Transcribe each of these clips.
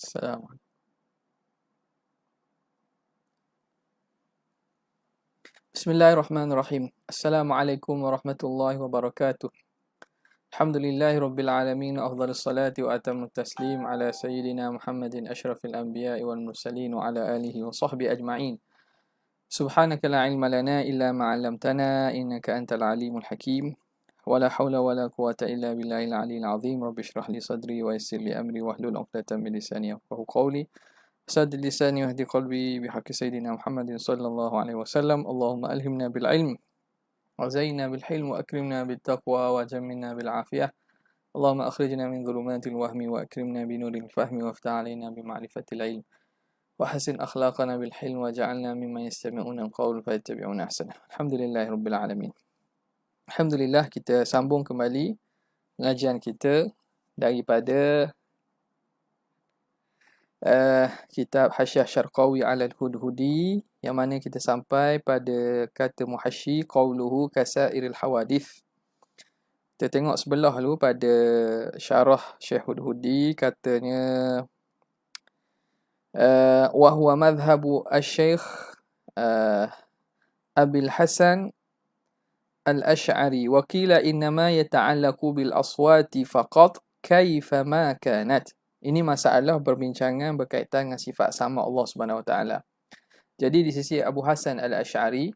Assalamualaikum. Bismillahirrahmanirrahim. Assalamualaikum warahmatullahi wabarakatuh. Alhamdulillahi rabbil alamin, afdhalus salati wa atammut taslim ala sayyidina Muhammadin asyrafil anbiya'i wal mursalin wa ala alihi wa sahbihi ajma'in. Subhanaka la ilma lana illa ma 'allamtana innaka antal alimul hakim. Wa la hawla wa la quwwata illa billahil aliyyil azim. Rabbi shrah li sadri wa yassir li amri wahlul 'uqdatam min lisani yafqahu qawli. سد لساني واهدي قلبي بحق سيدنا محمد صلى الله عليه وسلم. اللهم ألهمنا بالعلم وزينا بالحلم وأكرمنا بالتقوى وجملنا بالعافية. اللهم أخرجنا من ظلمات الوهم وأكرمنا بنور الفهم وافتح علينا بمعرفة العلم وحسن أخلاقنا بالحلم وجعلنا ممن يستمعون القول فيتبعون أحسنه. الحمد لله رب العالمين. Alhamdulillah, kita sambung kembali pengajian kita daripada kitab Hasyiah Syarqawi 'ala al-Hudhudi, yang mana kita sampai pada kata muhasyi qauluhu kasairil hawadith. Kita tengok sebelah dulu pada syarah Syekh Hudhudi, katanya wa huwa madhhabu asy-Syaikh Abil Hasan al-Asy'ari wa qila innama yata'allaqu bil aswati faqat kaifa ma kanat. Ini masalah perbincangan berkaitan dengan sifat sama Allah Subhanahu Wa Taala. Jadi di sisi Abu Hasan Al-Asy'ari,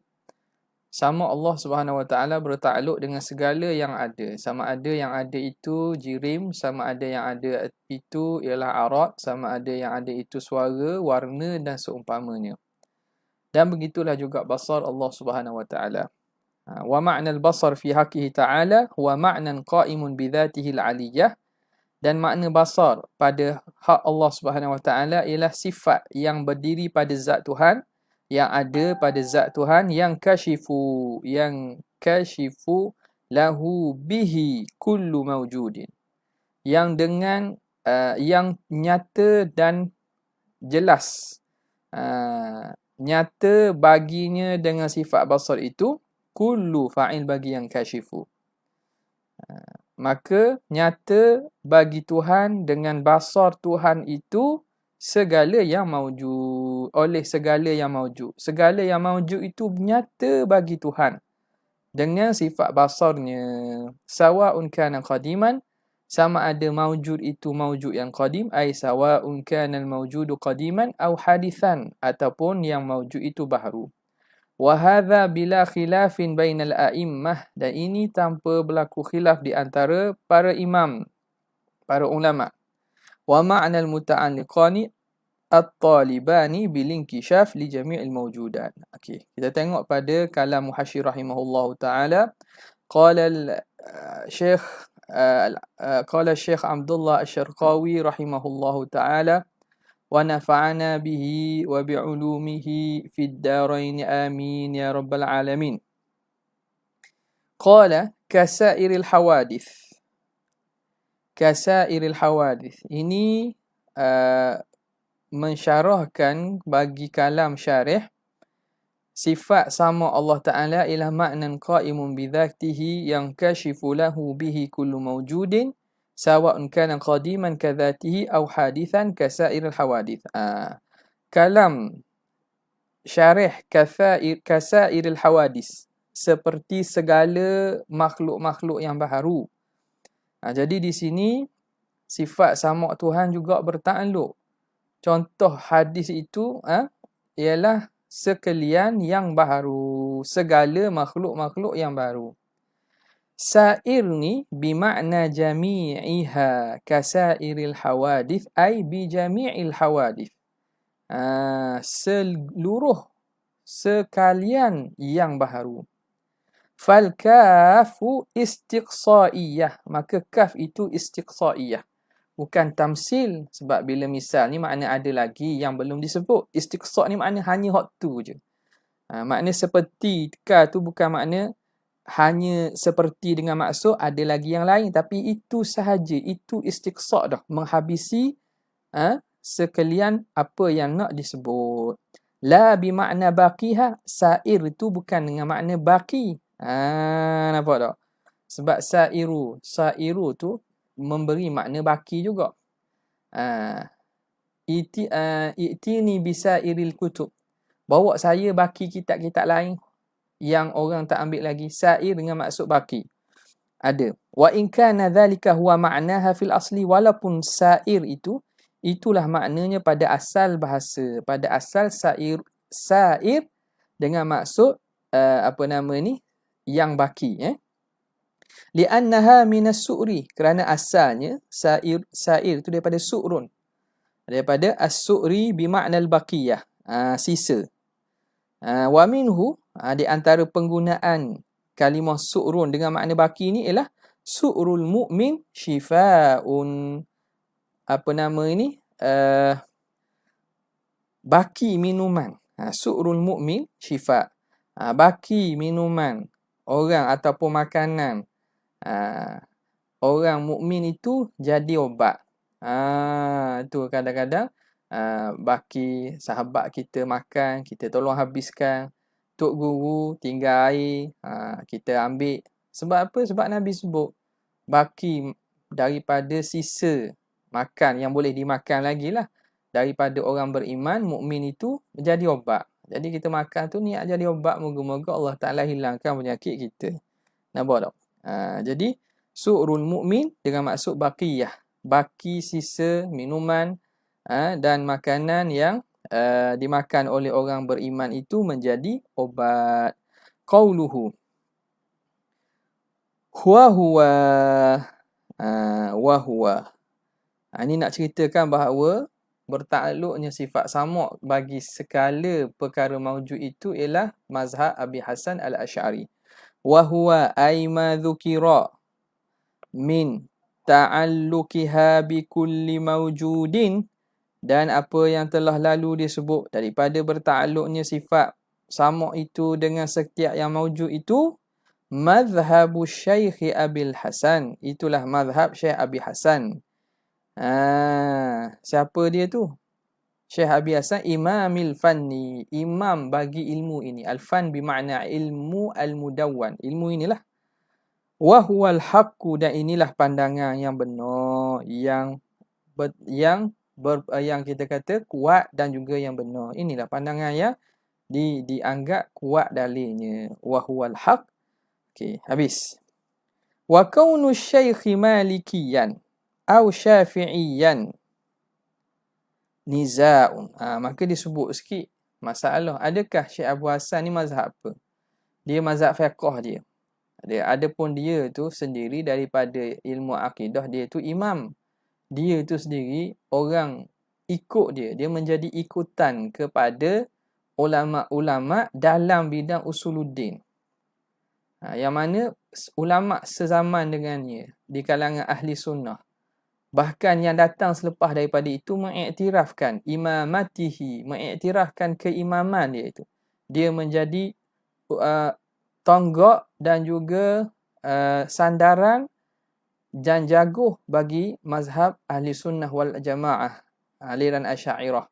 sama Allah Subhanahu Wa Taala bertakluk dengan segala yang ada. Sama ada yang ada itu jirim, sama ada yang ada itu ialah arat, sama ada yang ada itu suara, warna dan seumpamanya. Dan begitulah juga basar Allah Subhanahu Wa Taala. Wa ma'na al-basar fi haqqihi ta'ala huwa ma'nan qa'imun bi dhatihi al-'aliyyah. Dan makna basar pada hak Allah Subhanahu Wa Taala ialah sifat yang berdiri pada zat Tuhan, yang ada pada zat Tuhan, yang kashifu lahu bihi kullu mawjudin, yang dengan yang nyata dan jelas, nyata baginya dengan sifat basar itu, kullu fa'il bagi yang kashifu. Maka nyata bagi Tuhan dengan basar Tuhan itu segala yang maujud, oleh segala yang maujud. Segala yang maujud itu nyata bagi Tuhan dengan sifat basarnya. Sawa'un kana qadiman, sama ada maujud itu maujud yang qadim, ay sawa'un kana al-mawjudu qadiman aw hadithan, ataupun yang maujud itu baharu. Wa hadza bila khilafin bainal a'immah, dan ini tanpa berlaku khilaf di antara para imam, para ulama. Wa ma'nal muta'alliqani at-talibani bil inkishaf li jami'il mawjudat. Okey, kita tengok pada kalam Muhasyi rahimahullahu taala. Qala al-Syekh Abdullah Asy-Syarqawi rahimahullahu taala wa nafa'ana bihi wa bi'ulumihi fid darain amin ya rabbal alamin. Qala kasairil hawadith. Kasairil hawadith. Ini mensyarahkan bagi kalam syarih sifat sama Allah Ta'ala ialah ma'nan qa'imun bidhatihi yang kashifu lahu bihi kullu mawjudin sawa'un kana qadiman kadhatihi aw hadithan kasairil hawadith. Kalam syarih kasairil hawadith, seperti segala makhluk-makhluk yang baharu. Jadi di sini sifat sama Tuhan juga bertakluk. Contoh hadis itu ialah sekalian yang baharu, segala makhluk-makhluk yang baru. Sair ni bimakna jami'iha kasairil hawadith, ay bi jami'il hawadith. Seluruh, sekalian yang baharu. Fal kafu istiqsaiyah, maka kaf itu istiqsaiyah, bukan tamsil. Sebab bila misal ni makna ada lagi yang belum disebut. Istiqsa ni makna hanya hak tu je. Makna seperti ka tu bukan makna hanya seperti dengan maksud ada lagi yang lain, tapi itu sahaja, itu istiqsa dah, menghabisi sekalian apa yang nak disebut. La bimakna baqiha, sair itu bukan dengan makna baqi. Nampak tak? Sebab sairu tu memberi makna baki juga. i'tini bisairil kutub. Bawa saya baki kitab-kitab lain yang orang tak ambil lagi. Sair dengan maksud baki. Ada. Wa in kana dhalika huwa ma'naha fil asli, walaupun sair itulah maknanya pada asal bahasa. Pada asal sair dengan maksud yang baki, li'annaha minas su'ri, kerana asalnya sair itu daripada su'run, daripada as-su'ri bimakna al-baqiyah, sisa. Wa minhu, di antara penggunaan kalimah su'run dengan makna baki ni ialah su'rul mu'min shifa'un, baki minuman. Su'rul mu'min shifa', baki minuman orang ataupun makanan orang mukmin itu jadi ubat. Tu kadang-kadang baki sahabat kita makan, kita tolong habiskan. Tok guru tinggal air, kita ambil. Sebab apa? Sebab Nabi sebut baki daripada sisa makan yang boleh dimakan lagi lah. Daripada orang beriman, mukmin itu menjadi obat. Jadi kita makan tu niat jadi obat, moga-moga Allah Ta'ala hilangkan penyakit kita. Nampak tak? Jadi su'rul mu'min dengan maksud baqiyah, baki sisa minuman dan makanan yang dimakan oleh orang beriman itu menjadi obat. Qauluhu wa huwa. Ini nak ceritakan bahawa bertakluknya sifat sama' bagi segala perkara mawjud itu ialah mazhab Abi Hasan al-Asy'ari. Wa huwa ay ma dhukira min ta'alluqiha bi kulli mawjudin, dan apa yang telah lalu disebut daripada bertakluknya sifat sama' itu dengan setiap yang mawjud itu, madhhabu Syekh Abil Hasan, itulah mazhab Syekh Abi Hasan. Siapa dia tu? Syekh Abi Hasan imamil fanni, imam bagi ilmu ini. Al-fan bermakna ilmu al-mudawwan, ilmu inilah. Wa huwal haqqu, dan inilah pandangan yang benar, yang kita kata kuat dan juga yang benar. Inilah pandangan yang dianggap kuat dalilnya. Wa huwal haqq. Okey, habis. Wa kaunu syekh malikiyan au syafi'iyan niza'un. Maka disebut sikit masalah. Adakah Syekh Abu Hasan ni mazhab apa? Dia mazhab fiqh dia. Adapun dia tu sendiri daripada ilmu akidah, dia tu imam. Dia tu sendiri orang ikut dia. Dia menjadi ikutan kepada ulama-ulama dalam bidang usuluddin. Yang mana ulama sezaman dengannya di kalangan ahli sunnah. Bahkan yang datang selepas daripada itu mengiktirafkan imamatihi, mengiktirafkan keimaman dia itu. Dia menjadi tonggak dan juga sandaran dan jaguh bagi mazhab ahli sunnah wal jamaah, aliran Asy'ariyah.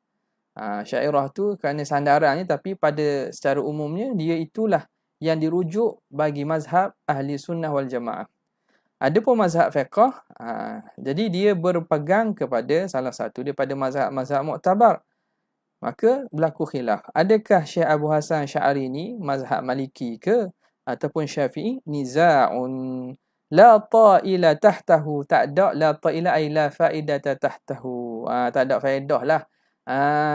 Asy'ariyah tu kerana sandarannya, tapi pada secara umumnya dia itulah yang dirujuk bagi mazhab ahli sunnah wal jamaah. Adapun mazhab fiqh, jadi dia berpegang kepada salah satu daripada mazhab muktabar. Maka berlaku khilaf. Adakah Syekh Abu Hasan Asy'ari ni mazhab Maliki ke ataupun Syafi'i? Niza'un la ta'ila tahtahu. Tak ada la ta'ila ay la faidata tahtahu. Tak ada faedah lah.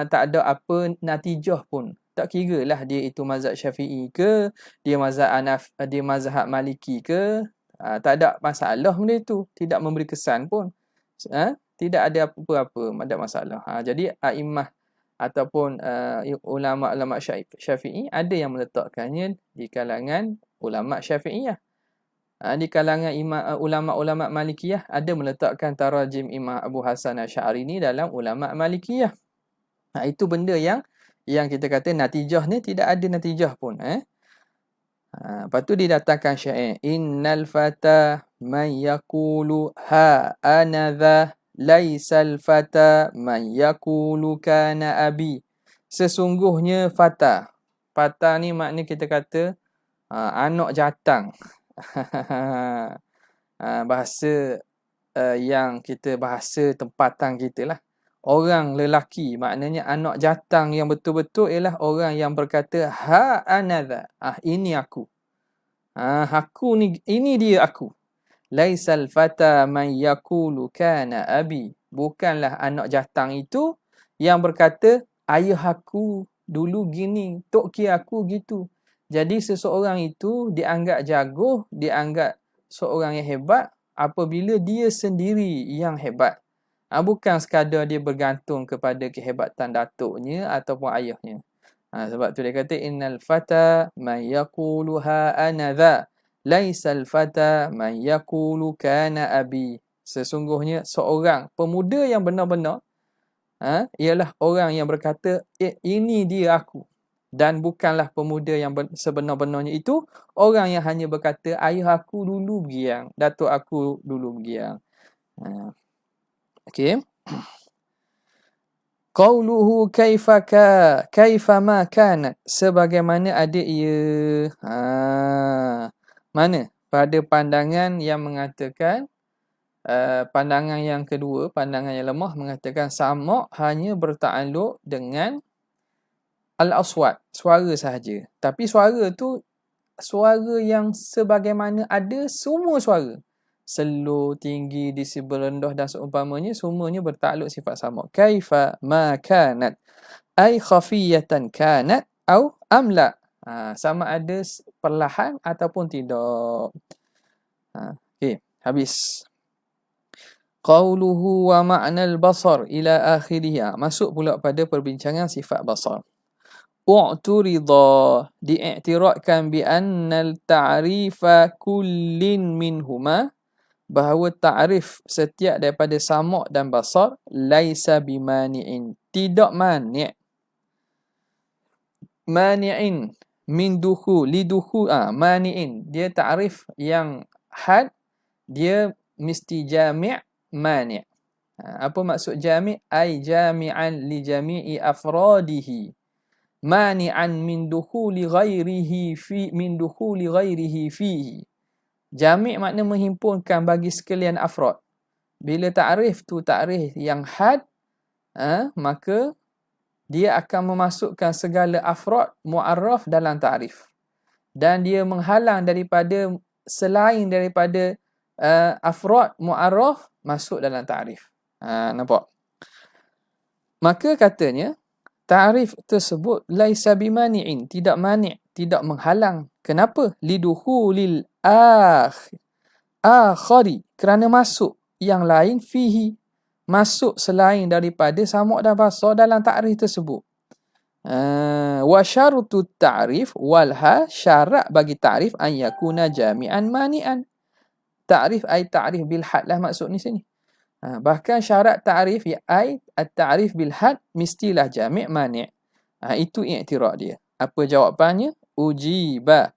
Tak ada apa natijah pun. Tak kira lah dia itu mazhab Syafi'i ke, dia mazhab Maliki ke. Tak ada masalah benda itu. Tidak memberi kesan pun. Tidak ada apa-apa. Tak ada masalah. Jadi a'immah ataupun ulama-ulama Syafi'i ada yang meletakkannya di kalangan ulama Syafi'iyah. Di kalangan ulama-ulama Malikiyah ada meletakkan tarajim Imam Abu Hasan Asy'ari ni dalam ulama Malikiyah. Itu benda yang kita kata natijah ni tidak ada natijah pun. Lepas tu didatangkan syair. Innal fata man yaqulu ha anadha laisal fata man yaqulu kana abi. Sesungguhnya fata. Fata ni makna kita kata anak jatang. Bahasa yang kita bahasa tempatan kita lah. Orang lelaki, maknanya anak jatang yang betul-betul ialah orang yang berkata ha anadha. Ini aku. Aku ni, ini dia aku. Laisal fata man yaqulu kana abi. Bukanlah anak jatang itu yang berkata ayah aku dulu gini, tok kira aku gitu. Jadi seseorang itu dianggap jago, dianggap seorang yang hebat apabila dia sendiri yang hebat. Bukan sekadar dia bergantung kepada kehebatan datuknya ataupun ayahnya. Sebab tu dia kata innal fata man yaqulu ha ana dha. Laisal fata man yaqulu kana abi. Sesungguhnya seorang pemuda yang benar-benar ialah orang yang berkata ini dia aku. Dan bukanlah pemuda yang sebenar-benarnya itu orang yang hanya berkata ayah aku dulu begiang, datuk aku dulu begiang. Okey. Qauluhu kaifama kanat, sebagaimana ada ia. Mana? Pada pandangan yang mengatakan pandangan yang kedua, pandangan yang lemah mengatakan sama' hanya bertakluk dengan al-aswat, suara sahaja. Tapi suara tu suara yang sebagaimana ada semua suara. Slow, tinggi, desibel rendah dan seumpamanya semuanya bertakluk sifat sama. Kaifa ma kanat ay khafiyatan kanat au amla. Sama ada perlahan ataupun tidak. Okey, habis. Qauluhu wa ma'nal basar ila akhirih. Masuk pula pada perbincangan sifat basar. U'turida, diiktirakkan bi annal ta'rifa kullin minhuma, bahawa ta'rif setiap daripada sama' dan basar laisa bimani'in, tidak mani'. Mani'in min dukhul mani'in, dia ta'rif yang had, dia mesti jami' mani'. Apa maksud jami'? Ai jami'an li jami'i afradihi, mani'an min dukhuli ghairihi fihi. Jami' makna menghimpunkan bagi sekalian afrad. Bila ta'rif tu ta'rif yang had, maka dia akan memasukkan segala afrad mu'arraf dalam ta'rif. Dan dia menghalang daripada selain daripada afrad mu'arraf masuk dalam ta'rif. Nampak? Maka katanya ta'rif tersebut laisa bimani'in, tidak mani', tidak menghalang. Kenapa? Lidukhulil akhari, kerana masuk yang lain fihi, masuk selain daripada sama' dan basar dalam ta'rif tersebut. Wa syartu ta'rif walha, syarat bagi ta'rif an yakuna jami'an mani'an. Ta'rif ay ta'rif bil had lah maksud ni sini. Bahkan syarat ta'rif ay at-ta'rif bil had mestilah jami' mani'. Itu i'tirad dia. Apa jawapannya? Ujiba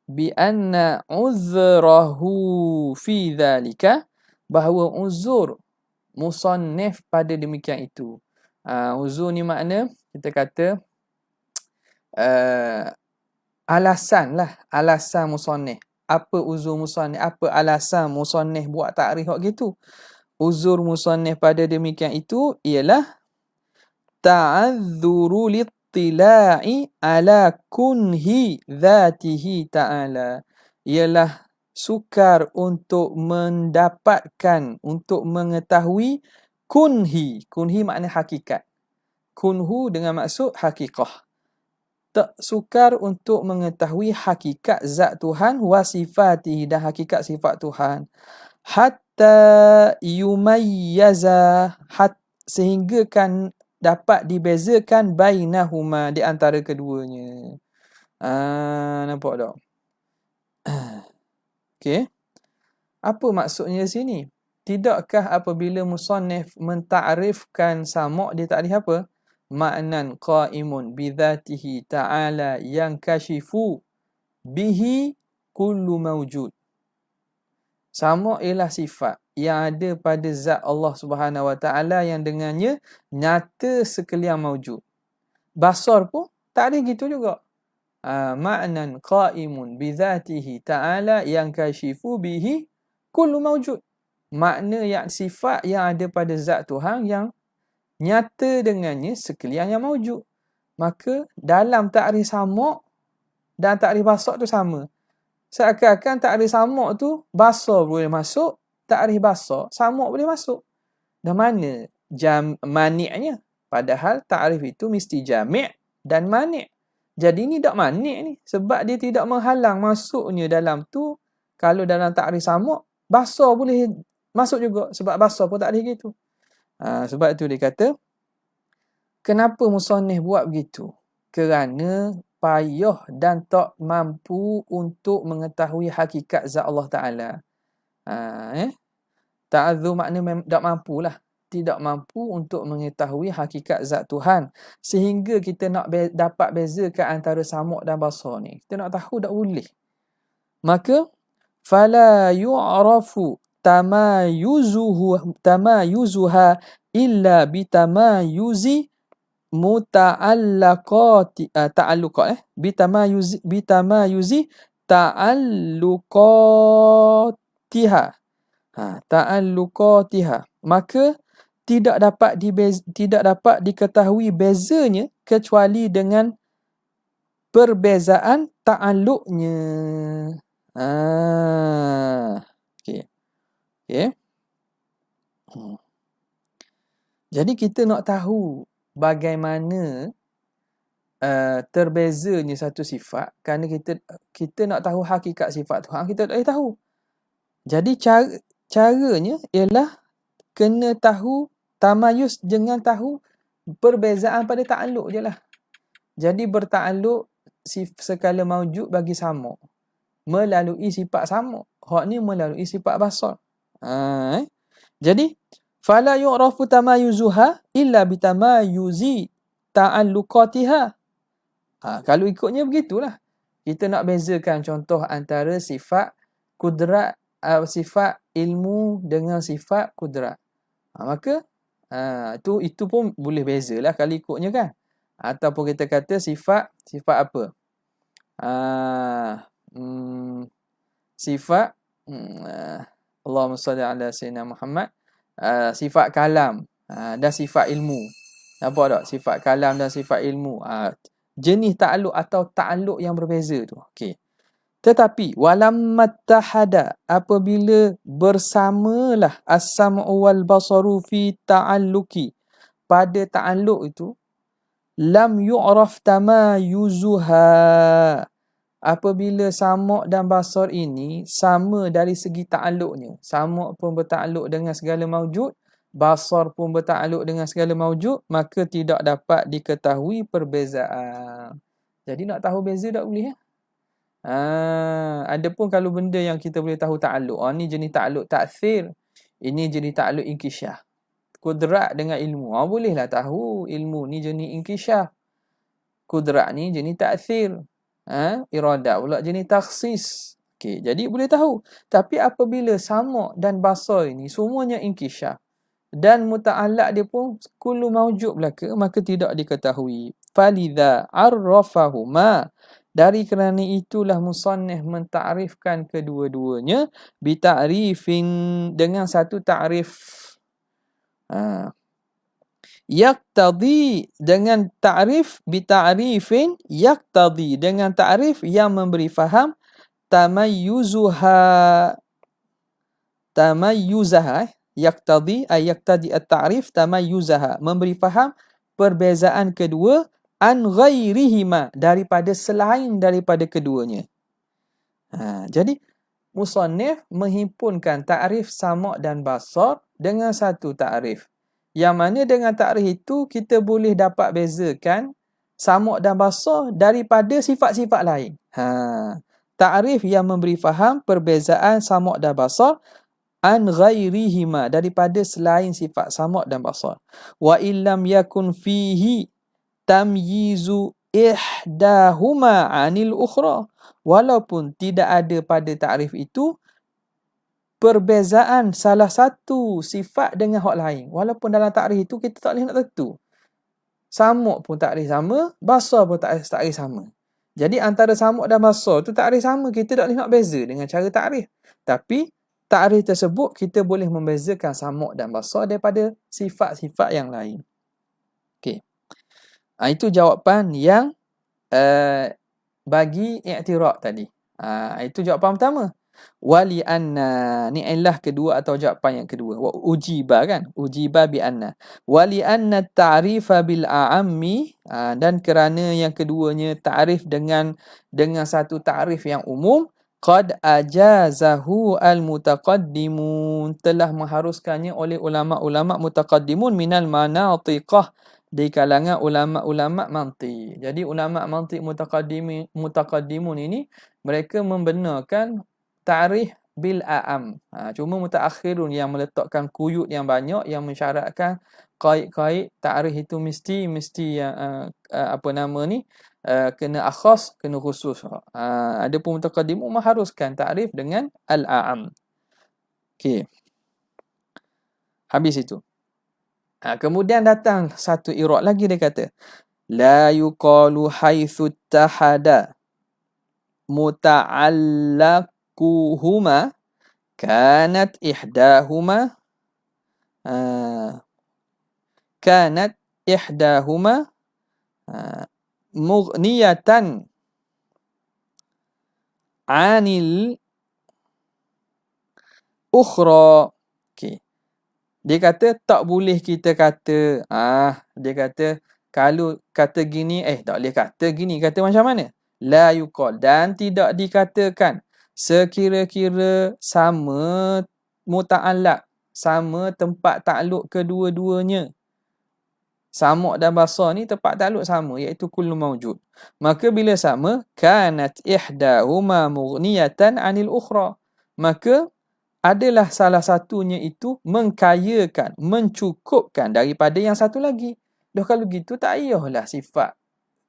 bi anna uzrahu fi dhalika, bahawa uzur musannif pada demikian itu. Uzur ni makna kita kata alasan lah, alasan musannif. Apa uzur musannif, apa alasan musannif buat ta'rif gitu? Uzur musannif pada demikian itu ialah ta'adzuru littila'i ala kunhi dhatihi ta'ala, ialah sukar untuk mendapatkan, untuk mengetahui kunhi. Kunhi makna hakikat. Kunhu dengan maksud hakikah. Tak sukar untuk mengetahui hakikat zat Tuhan wa sifatihi, dan hakikat sifat Tuhan. Hatta yumayyaza, sehingga kan dapat dibezakan bainahuma, di antara keduanya. Nampak tak? Okey. Apa maksudnya sini? Tidakkah apabila musannif menta'rifkan sama' dia ta'rif apa? Ma'nan qa'imun bidzatihi ta'ala yang kashifu bihi kullu mawjud. Sama' ialah sifat yang ada pada zat Allah Subhanahu Wa Ta'ala yang dengannya nyata sekalian mawjud. Basar pun ta'rif gitu juga. Ma'nan qa'imun bidzatihi ta'ala yang kashifu bihi kullu mawjud. Makna yang sifat yang ada pada zat Tuhan yang nyata dengannya sekalian yang maujud. Maka dalam takrif samak dan takrif basar tu sama. Seakan-akan takrif samak tu basar boleh masuk, takrif basar samak boleh masuk. Dan mana mani'nya? Padahal takrif itu mesti jami' dan mani'. Jadi ni tak mani' ni. Sebab dia tidak menghalang masuknya dalam tu. Kalau dalam takrif samak, basar boleh masuk juga. Sebab basar pun takrif gitu. Sebab tu dia kata, kenapa musannif buat begitu? Kerana payah dan tak mampu untuk mengetahui hakikat zat Allah Ta'ala. Ta'adzu makna tak mampulah. Tidak mampu untuk mengetahui hakikat zat Tuhan. Sehingga kita nak dapat bezakan antara samak dan basar ni. Kita nak tahu tak boleh. Maka, fala yu'rafu tamayuzuha illa bitamayuzi bitamayuzi ta'alluqatiha. Ta'alluqatiha. Maka tidak dapat diketahui bezanya kecuali dengan perbezaan ta'alluqnya. Okey. Jadi kita nak tahu bagaimana terbezanya satu sifat, kerana kita nak tahu hakikat sifat Tuhan, kita tak boleh tahu. Jadi caranya ialah kena tahu tamayus dengan tahu perbezaan pada ta'alluq je lah. Jadi berta'alluq sekala maujud bagi samak melalui sifat samak. Hak ni melalui sifat basar. Jadi fala yu'rafu tamayuzuha illa bitamayuzi ta'alluqatiha. Kalau ikutnya begitulah. Kita nak bezakan contoh antara sifat kudrat, sifat ilmu dengan sifat kudrat. Maka itu pun boleh bezalah kalau ikutnya kan. Ataupun kita kata sifat apa? Sifat Allahumma salli ala sayyidina Muhammad. Sifat kalam dan sifat ilmu. Nampak tak? Sifat kalam dan sifat ilmu. Jenis ta'alluq atau ta'alluq yang berbeza tu. Okey. Tetapi walammattahada, apabila bersamalah as-sam'u wal basaru fi ta'alluqi, pada ta'alluq itu, lam yu'raf tamayuzuha, apabila samak dan basar ini sama dari segi ta'alluqnya. Samak pun berta'alluq dengan segala maujud, basar pun berta'alluq dengan segala maujud, maka tidak dapat diketahui perbezaan. Jadi nak tahu beza tak boleh ya? Adapun kalau benda yang kita boleh tahu ta'alluq, ni jenis ta'alluq ta'thir, ini jenis ta'alluq inkisyaf. Kudrat dengan ilmu, bolehlah tahu ilmu ni jenis inkisyaf, kudrat ni jenis ta'thir, iradat pula jenis takhsis. Okey, jadi boleh tahu. Tapi apabila samak dan basar ini semuanya inkisyaf dan muta'allaq dia pun kullu maujud belaka, maka tidak diketahui. Falidha arrafahuma, dari kerana itulah musannif mentakrifkan kedua-duanya bita'rifin, dengan satu ta'rif. Yaqtadi, dengan ta'rif, bita'rifin yaqtadi, dengan ta'rif yang memberi faham tamayyuzaha, yaqtadi at-ta'rif tamayyuzaha, memberi faham perbezaan kedua, an ghairihima, daripada selain daripada keduanya. Jadi musannif menghimpunkan ta'rif samak dan basar dengan satu ta'rif, yang mana dengan ta'rif itu kita boleh dapat bezakan samak dan basar daripada sifat-sifat lain. Ta'rif yang memberi faham perbezaan samak dan basar an ghairihima, daripada selain sifat samak dan basar. Wa illam yakun fihi tamyizu ihdahuma anil ukhra, walaupun tidak ada pada ta'rif itu perbezaan salah satu sifat dengan hak lain. Walaupun dalam ta'rif itu kita tak boleh nak tentu. Samak pun ta'rif sama, basar pun ta'rif sama. Jadi antara samak dan basar tu ta'rif sama, kita tak boleh nak beza dengan cara ta'rif. Tapi ta'rif tersebut kita boleh membezakan samak dan basar daripada sifat-sifat yang lain. Okey. Itu jawapan yang bagi i'tirad tadi. Itu jawapan pertama. Wali anna, ni ialah kedua atau jawapan yang kedua. Ujiba kan? Ujiba bi anna. Wali anna ta'rifa bil a'ammi, dan kerana yang keduanya ta'rif dengan satu ta'rif yang umum, qad ajazahu al mutaqaddimun, telah mengharuskannya oleh ulama-ulama mutaqaddimun minal manatiqah, di kalangan ulama-ulama mantiq. Jadi ulama mantiq mutaqaddimun ini mereka membenarkan ta'rif bil a'am. Cuma mutaakhirun yang meletakkan kuyut yang banyak yang mensyaratkan qaid-qaid ta'rif itu mesti yang kena akhas, kena khusus. Adapun mutaqaddimun mengharuskan ta'rif dengan al-a'am. Okey. Habis itu. Kemudian datang satu irad lagi, dia kata la yuqalu haitsu tahada muta'allaquhuma kanat ihdahuma mughniyatan 'anil ukhra. Okey. Dia kata tak boleh kita kata, dia kata kalau kata gini, tak boleh kata gini, kata macam mana? La yuqal, dan tidak dikatakan sekira-kira sama muta'allaq, sama tempat takluk kedua-duanya. Sama' dan basar ni tempat takluk sama, iaitu kullu mawjud. Maka bila sama, kanat ihdahuma mughniyatan 'anil ukhra, maka adalah salah satunya itu mengkayakan, mencukupkan daripada yang satu lagi. Dah kalau gitu tak payahlah sifat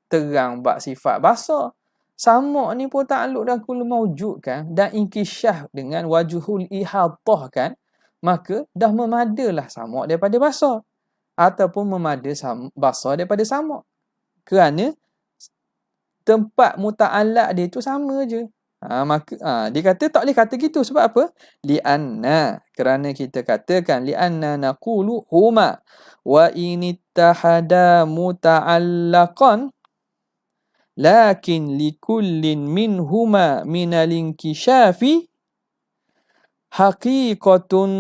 terang bak sifat basar. Sama' ni pun takluk dan kullu mawjud kan, dan inkisyaf dengan wajhul ihatah kan, maka dah memadalah sama' daripada basar, ataupun memada basar daripada sama'. Kerana tempat muta'allaq dia tu sama je. Maka dia kata tak boleh kata gitu. Sebab apa? Li'anna, kerana kita katakan li'anna naqulu huma wa inittahada muta'allaqan lakin likullin minhuma minal inkishafi haqiqatun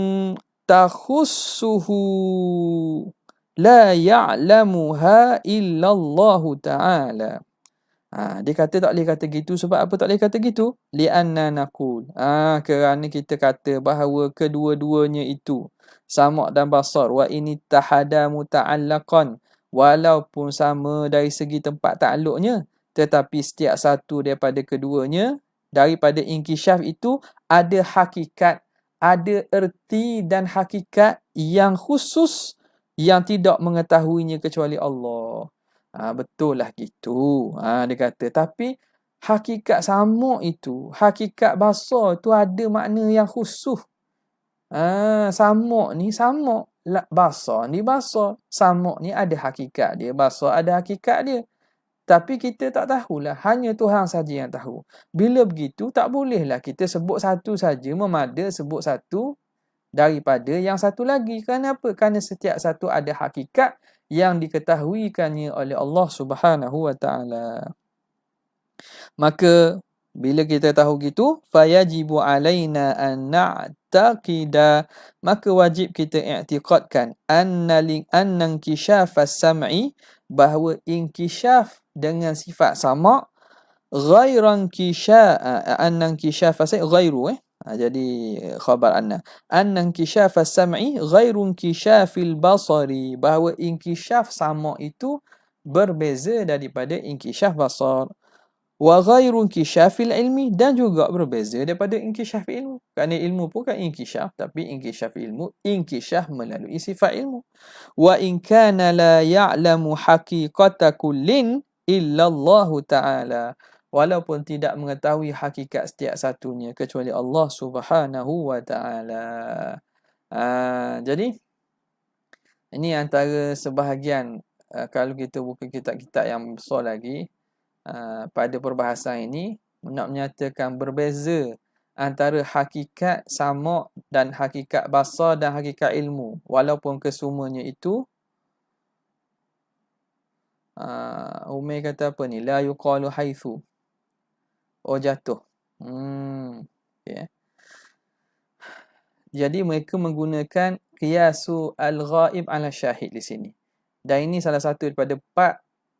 takhussuhu la ya'lamuha illallahu ta'ala. Dia kata tak boleh kata gitu. Sebab apa tak boleh kata gitu? Li'anna naqul, kerana kita kata bahawa kedua-duanya itu sama' dan basar, wa ini tahada muta'allaqan, walaupun sama dari segi tempat takluknya, tetapi setiap satu daripada keduanya daripada inkishaf itu ada hakikat, ada erti dan hakikat yang khusus yang tidak mengetahuinya kecuali Allah. Betul lah gitu. Dia kata, tapi hakikat sama' itu, hakikat basar tu ada makna yang khusus. Sama' ni sama', basar ni basar. Sama' ni ada hakikat dia, basar ada hakikat dia. Tapi kita tak tahulah, hanya Tuhan saja yang tahu. Bila begitu, tak bolehlah kita sebut satu saja, memada sebut satu daripada yang satu lagi. Kerana apa? Kerana setiap satu ada hakikat yang diketahuikannya oleh Allah Subhanahu wa ta'ala. Maka bila kita tahu gitu, fayajibu alaina an na'taqida, maka wajib kita i'tiqadkan annan kishafas sam'i, bahawa inkishaf dengan sifat sama' ghairan annan kishafas ghairu jadi khabar annan kishafas sam'i ghairun kishafil basari, bahawa inkishaf sama' itu berbeza daripada inkishaf basar. Wa ghairu inkishafil ilmi, dan juga berbeza daripada inkishaf ilmu. Kerana ilmu pun kan inkishaf, tapi inkishaf ilmu, inkishaf melalui sifat ilmu. Wa in kana la ya'lamu haqiqata kullin illa Allah Ta'ala, walaupun tidak mengetahui hakikat setiap satunya kecuali Allah Subhanahu wa Ta'ala. Jadi ini antara sebahagian, kalau kita buka kitab-kitab yang besar lagi, pada perbahasan ini nak menyatakan berbeza antara hakikat sama' dan hakikat basar dan hakikat ilmu, walaupun kesemuanya itu Umair kata apa ni? La yuqalu haitsu. Oh, jatuh. Okay. Jadi mereka menggunakan qiyasu al-ghaib ala syahid di sini. Dan ini salah satu daripada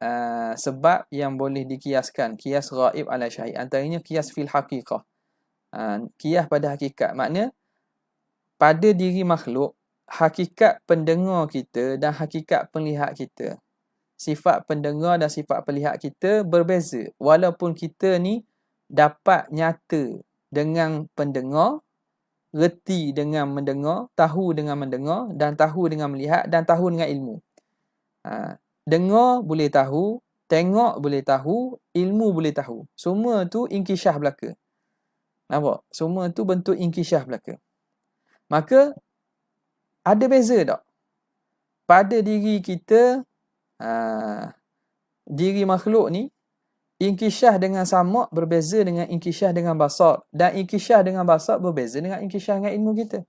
4 sebab yang boleh dikiaskan. Qiyas ghaib ala syahid. Antaranya qiyas fil haqiqah. Qiyas pada hakikat. Makna pada diri makhluk, hakikat pendengar kita dan hakikat penglihat kita. Sifat pendengar dan sifat penglihat kita berbeza. Walaupun kita ni dapat nyata dengan pendengar, reti dengan mendengar, tahu dengan mendengar, dan tahu dengan melihat, dan tahu dengan ilmu. Dengar boleh tahu, tengok boleh tahu, ilmu boleh tahu. Semua tu inkisyah belaka. Nampak? Semua tu bentuk inkisyah belaka. Maka ada beza tak? Pada diri kita, diri makhluk ni, inkisyah dengan samak berbeza dengan inkisyah dengan basar. Dan inkisyah dengan basar berbeza dengan inkisyah dengan ilmu kita.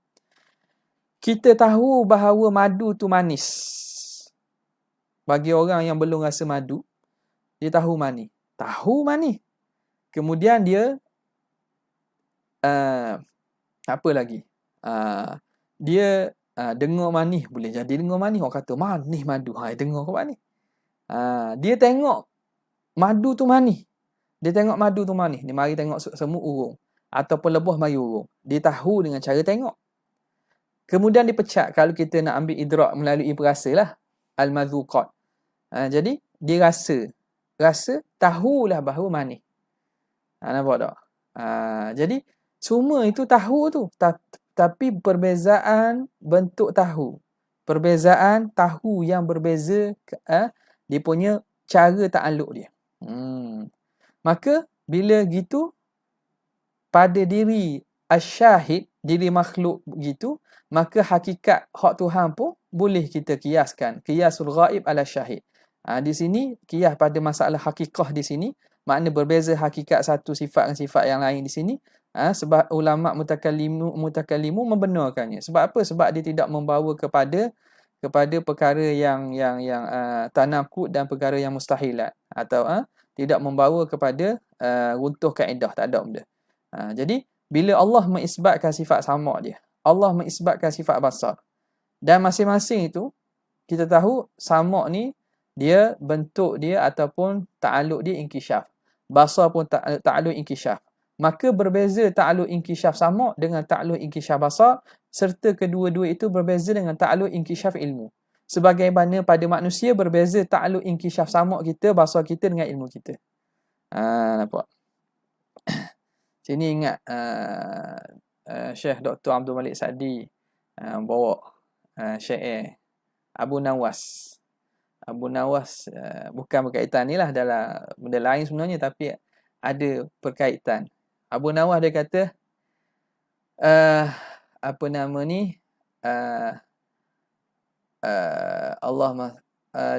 Kita tahu bahawa madu tu manis. Bagi orang yang belum rasa madu, dia tahu manis. Tahu manis. Kemudian dia, apa lagi? Dia dengar manis, boleh jadi dengar manis. Orang kata manis madu. Dengar kau manis. Dia tengok madu tu manis. Dia tengok madu tu manis. Dia mari tengok semut urung. Ataupun lebah mari urung. Dia tahu dengan cara tengok. Kemudian dipecat kalau kita nak ambil idrak melalui perasa lah. Al-madhuqat. Jadi, dia rasa. Rasa, tahulah bahawa manis. Nampak tak? Jadi, semua itu tahu tu. Tapi perbezaan bentuk tahu. Perbezaan tahu yang berbeza, dia punya cara ta'aluk dia. Maka bila gitu, pada diri asyahid, diri makhluk gitu, maka hakikat hak Tuhan pun boleh kita kiaskan. Qiyasul ghaib ala syahid. Di sini qiyas pada masalah hakikah di sini, makna berbeza hakikat satu sifat dengan sifat yang lain di sini. Sebab ulama mutakallimu membenarkannya. Sebab apa? Sebab dia tidak membawa kepada perkara yang tanakud dan perkara yang mustahilat, atau tidak membawa kepada runtuh kaedah, tak ada benda. Jadi bila Allah mengisbatkan sifat sama dia, Allah mengisbatkan sifat basar, dan masing-masing itu kita tahu sama ni dia bentuk dia ataupun ta'aluk dia inkisyaf. Basar pun ta'aluk inkisyaf. Maka berbeza ta'aluk inkisyaf sama dengan ta'aluk inkisyaf basar, serta kedua-dua itu berbeza dengan ta'aluk inkisyaf ilmu. Sebagaimana pada manusia berbeza ta'aluk inkisyaf sama kita, basar kita dengan ilmu kita. Nampak? Sini ingat Syekh Dr. Abdul Malik Sa'di bawa syair Abu Nawas. Abu Nawas bukan berkaitan ni lah, dalam benda lain sebenarnya, tapi ada perkaitan. Abu Nawas dia kata, apa nama ni, Allah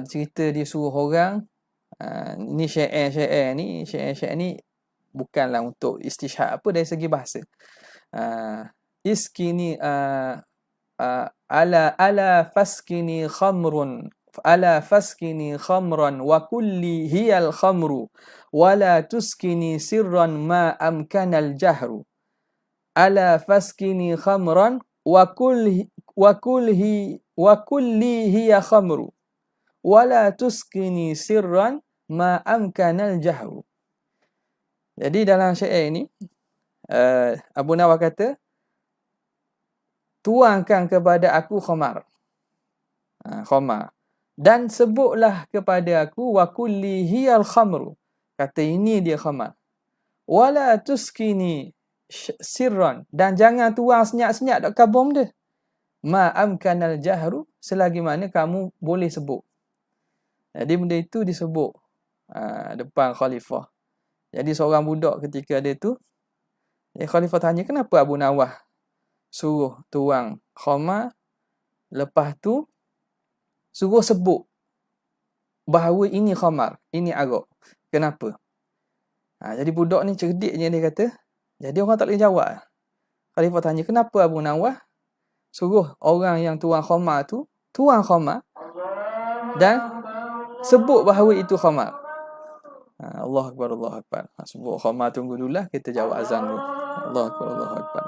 cerita dia suruh orang, ni syair ni bukanlah untuk istishhad apa dari segi bahasa. Iskini ala faskini khamran wa kulli hiyal khamru wala tuskini sirran ma amkanal jahru. Ala faskini khamran wa kulli hiya khamru wala tuskini sirran ma amkanal jahru. Jadi dalam syair ini Abu Nawas kata, tuangkan kepada aku khamar, dan sebutlah kepada aku wa kulli hiyal khamru, kata ini dia khamar, wala tuskini sirran, dan jangan tuang senyap-senyap dekat kabum dia, ma amkanal jahru, selagi mana kamu boleh sebut. Jadi benda itu disebut depan khalifah. Jadi seorang budak ketika dia tu, khalifah tanya, kenapa Abu Nawas suruh tuang khamar, lepas tu suruh sebut bahawa ini khamar, ini arak. Kenapa? Jadi budak ni cerdiknya, dia kata, jadi orang tak boleh jawab. Khalifah tanya, kenapa Abu Nawas suruh orang yang tuang khamar tu tuang khamar, dan sebut bahawa itu khamar. Allah Akbar, Allah Akbar. Sebut khamar, tunggu dulu lah, kita jawab azan dulu. Allah Akbar, Allah Akbar.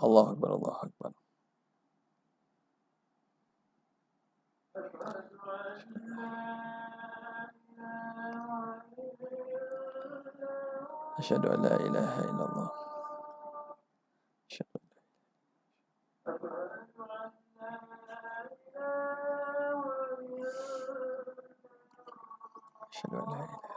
Allah Akbar, Allah Akbar. Asyhadu an la ilaha illallah. Asyhadu an la ilaha.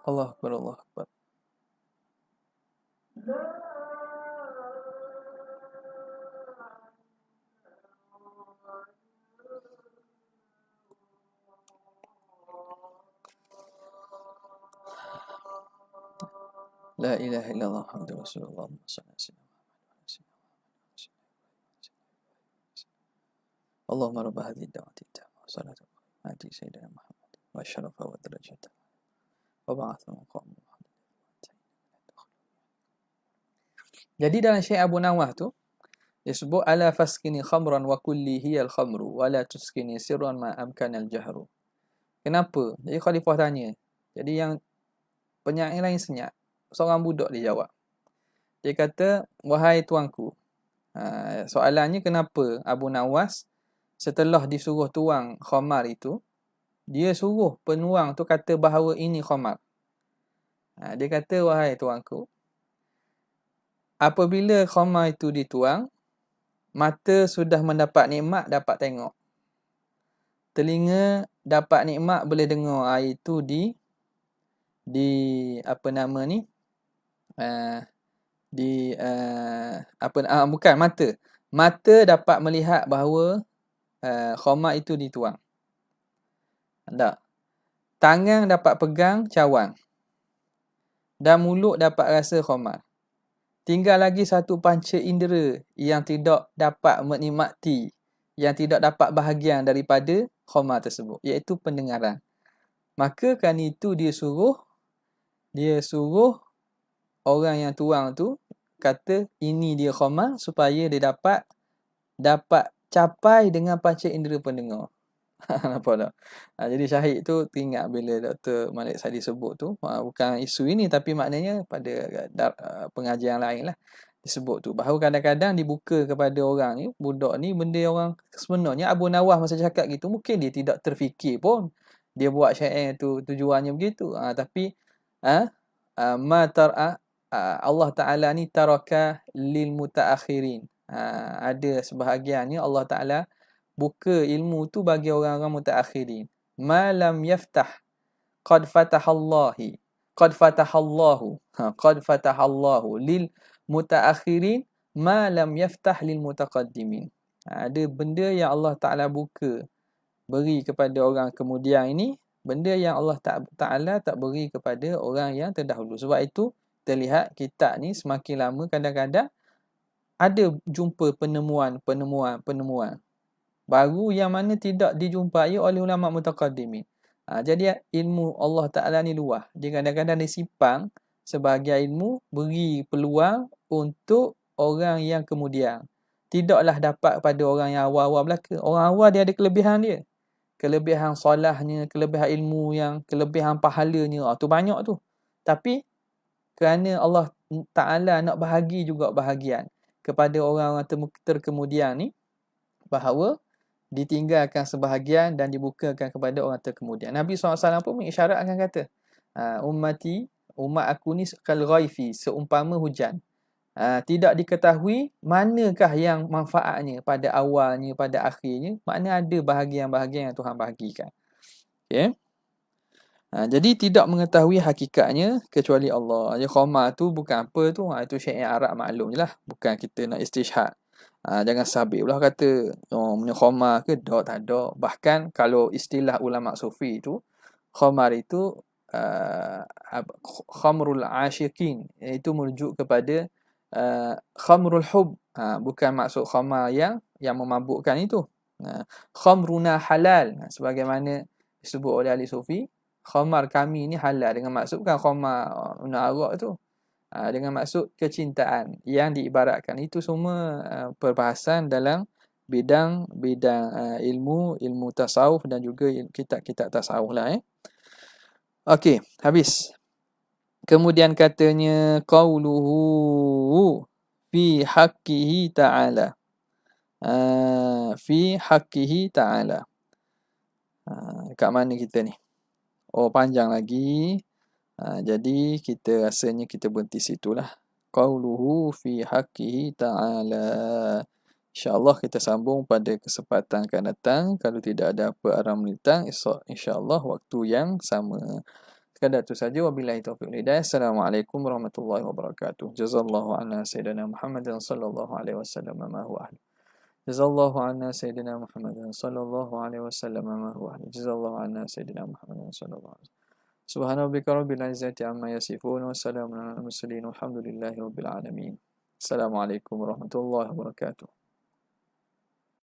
Allah Akbar, Allah Akbar. La ilaha illallah Muhammadur Rasulullah sallallahu alaihi wasallam. Allahumma rabb hadhihi ad-da'wati at-tammah wa salatu ati sayyidina Muhammad wa syarafa wa darajata wa ba'atha maqam. Jadi dalam Syekh Abu Nawah tu disebut ala faskini khamran wa kulli hiya al-khamru wa la tuskini sirran ma amkana al-jahru. Kenapa? Jadi khalifah tanya. Jadi yang penyair lain senyap. Seorang budak dia jawab. Dia kata, wahai tuanku. Soalannya kenapa Abu Nawas setelah disuruh tuang khamar itu, dia suruh penuang tu kata bahawa ini khamar. Dia kata, wahai tuanku, apabila khamar itu dituang, mata sudah mendapat nikmat, dapat tengok. Telinga dapat nikmat, boleh dengar. Itu bukan mata. Mata dapat melihat bahawa khamar itu dituang. Tak. Tangan dapat pegang cawan. Dan mulut dapat rasa khamar. Tinggal lagi satu panca indera yang tidak dapat menikmati, yang tidak dapat bahagian daripada khamar tersebut, iaitu pendengaran. Maka kerana itu dia suruh orang yang tuang tu kata ini dia khamar supaya dia dapat capai dengan panca indera pendengar. Nampak tak? Jadi syahid tu teringat bila Dr. Malik Sadi sebut tu, bukan isu ini tapi maknanya pada pengajian lain lah disebut tu, bahawa kadang-kadang dibuka kepada orang ni, budak ni, benda orang sebenarnya Abu Nawah masa cakap gitu mungkin dia tidak terfikir pun dia buat syair tu tujuannya begitu. Tapi Allah Ta'ala ni taraka lil mutaakhirin. Ada sebahagiannya Allah Ta'ala buka ilmu tu bagi orang-orang mutaakhirin. Ma lam yaftah qad fatahallahu lil mutaakhirin ma lam yaftah lil mutaqaddimin. Ada benda yang Allah Ta'ala buka beri kepada orang kemudian ini, benda yang Allah Ta'ala tak beri kepada orang yang terdahulu. Sebab itu terlihat kitab ni semakin lama kadang-kadang ada jumpa penemuan baru yang mana tidak dijumpai oleh ulama mutaqaddimin. Jadi ilmu Allah Ta'ala ni luas. Dia kadang-kadang disimpan sebagai ilmu beri peluang untuk orang yang kemudian. Tidaklah dapat pada orang yang awal-awal belaka. Orang awal dia ada kelebihan dia. Kelebihan solahnya, kelebihan ilmu yang, kelebihan pahalanya. Tu banyak tu. Tapi kerana Allah Ta'ala nak bahagi juga bahagian kepada orang-orang terkemudian ni, bahawa ditinggalkan sebahagian dan dibukakan kepada orang terkemudian. Nabi SAW pun mengisyaratkan kata, umat aku ni kal ghaifi, seumpama hujan. Tidak diketahui manakah yang manfaatnya pada awalnya, pada akhirnya. Maknanya ada bahagian-bahagian yang Tuhan bahagikan. Okay? Jadi tidak mengetahui hakikatnya kecuali Allah. Khamar tu bukan apa tu. Itu syair Arab maklum je lah. Bukan kita nak istishhad. Jangan sabit pula kata punya khamar ke, tak ada. Bahkan kalau istilah ulama sufi tu, khamar itu khamrul asyikin, itu merujuk kepada khamrul hub, bukan maksud khamar yang memabukkan itu. Khamruna halal, sebagaimana disebut oleh ahli sufi, khamar kami ni halal, dengan maksud bukan khamar arak tu, dengan maksud kecintaan yang diibaratkan. Itu semua perbahasan dalam bidang ilmu tasawuf dan juga kitab-kitab tasawuf lah. Okey, habis. Kemudian katanya qauluhu fi haqqihi ta'ala. Fi haqqihi ta'ala. Kat mana kita ni? Panjang lagi. Jadi kita rasanya kita berhenti situlah. Qauluhu fi haqqihi ta'ala. InsyaAllah kita sambung pada kesempatan akan datang. Kalau tidak ada apa arah melintang, insyaAllah waktu yang sama. Sekadar itu saja. Wabillahi taufiq wal hidayah. Assalamualaikum warahmatullahi wabarakatuh. Jazallahu anna sayyidina Muhammadan sallallahu alaihi wasallam ma huwa ahli. Jazallahu anna sayyidina Muhammadan sallallahu alaihi wasallam ma huwa ahli. Jazallahu anna sayyidina Muhammadan sallallahu alaihi wasallam. Subhana rabbika rabbil izzati amma yasifun wa salamun alal mursalin walhamdulillahi rabbil alamin. Assalamualaikum warahmatullahi wabarakatuh.